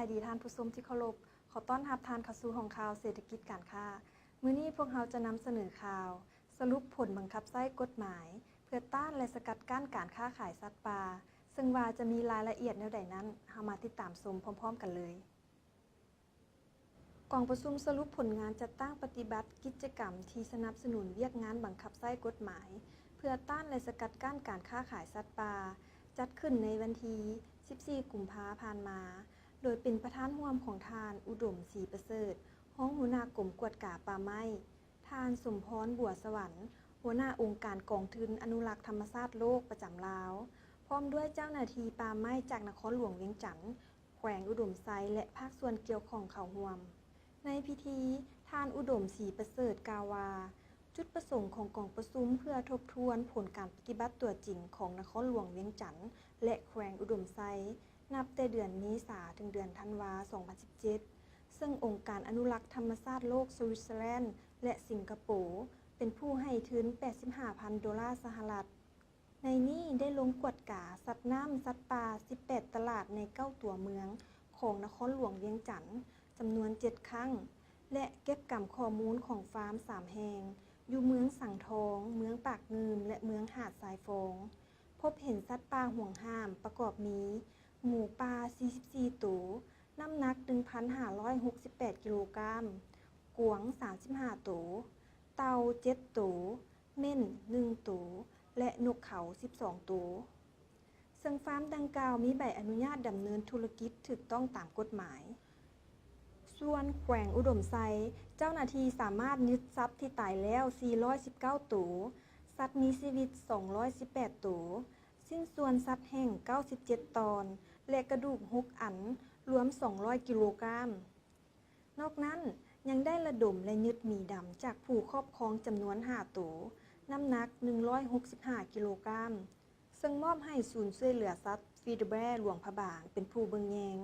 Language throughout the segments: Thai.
ายดีท่านผู้ชมที่เคารพขอต้อนรับท่านเข้าสู่ห้องข่าวเศรษฐกิจการค้ามื้อนี้พวกเราจะนำเสนอข่าวสรุปผลบังคับใช้กฎหมายเพื่อต้านและสกัดกั้นการค้าขายสัตว์ป่าซึ่งว่าจะมีรายละเอียดแนวใดนั้นเฮามาติดตามชมพร้อมๆกันเลยกองประชุมสรุปผลงานจัดตั้งปฏิบัติกิจกรรมที่สนับสนุนเวียกงานบังคับใช้กฎหมายเพื่อต้านและสกัดกั้นการค้าขายสัตว์ป่าจัดขึ้นในวันที่14 กุมภาพันธ์มาโดยเป็นประธานร่วมของทานอุดมศรีประเสริฐรองหัวหน้ากรมกวดกาป่าไม้ทานสมพรบัวสวรรค์หัวหน้าองค์การกองทุนอนุรักษ์ธรรมชาติโลกประจำลาวพร้อมด้วยเจ้าหน้าที่ป่าไม้จากนครหลวงเวียงจันทน์แขวงอุดมไซและภาคส่วนเกี่ยวข้องเข้าร่วมในพิธีทานอุดมศรีประเสริฐกล่าวว่าจุดประสงค์ของกองประชุมเพื่อทบทวนผลการปฏิบัติตัวจริงของนครหลวงเวียงจันทน์และแขวงอุดมไซนับแต่เดือนเมษายนถึงเดือนธันวาคม 2017 ซึ่งองค์การอนุรักษ์ธรรมชาติโลกสวิตเซอร์แลนด์และสิงคโปร์เป็นผู้ให้ทุน $85,000 ในนี้ได้ลงกวดกาสัตว์น้ำสัตว์ป่า 18 ตลาดใน 9 ตัวเมืองของนครหลวงเวียงจันทน์จำนวน 7 ครั้งและเก็บกำข้อมูลของฟาร์ม 3 แห่งอยู่เมืองสังทอง เมืองปากงืมและเมืองหาดทรายฟองพบเห็นสัตว์ป่าห่วงห้ามประกอบมีหมูป่า 44 ตัวน้ำหนัก 1,568 กิโลกรัมกวาง 35 ตัวเต่า 7 ตัวเม่น 1 ตัวและนกเขา 12 ตัวซึ่งฟาร์มดังกล่าวมีใบอนุญาตดำเนินธุรกิจถูกต้องตามกฎหมายส่วนแขวงอุดมไซเจ้าหน้าที่สามารถยึดทรัพย์ที่ตายแล้ว 419 ตัวสัตว์มีชีวิต 218 ตัวสิ้นส่วนสัตว์แห้ง 97 ตอนและกระดูก 6 อันรวม 200 กิโลกรัมนอกนั้นยังได้ระดมและยึดหมีดำจากผู้ครอบครองจำนวน 5 ตัวน้ำหนัก 165 กิโลกรัมซึ่งมอบให้ศูนย์ช่วยเหลือสัตว์ฟีดแบร์หลวงพระบางเป็นผู้เบิ่งแยง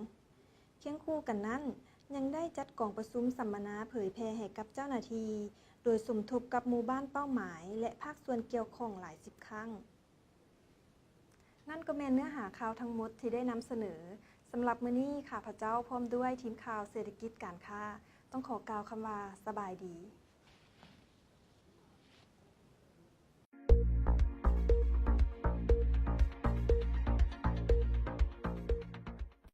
เคียงคู่กันนั้นยังได้จัดกองประชุมสัมมนาเผยแพร่ให้กับเจ้าหน้าที่โดยสมทบกับหมู่บ้านเป้าหมายและภาคส่วนเกี่ยวข้องหลายสิบครั้งนั่นก็แม่นเนื้อหาข่าวทั้งหมดที่ได้นำเสนอสำหรับมื้อนี้ข้าพเจ้าพร้อมด้วยทีมข่าวเศรษฐกิจการค้าต้องขอกล่าวคำว่าสบายดี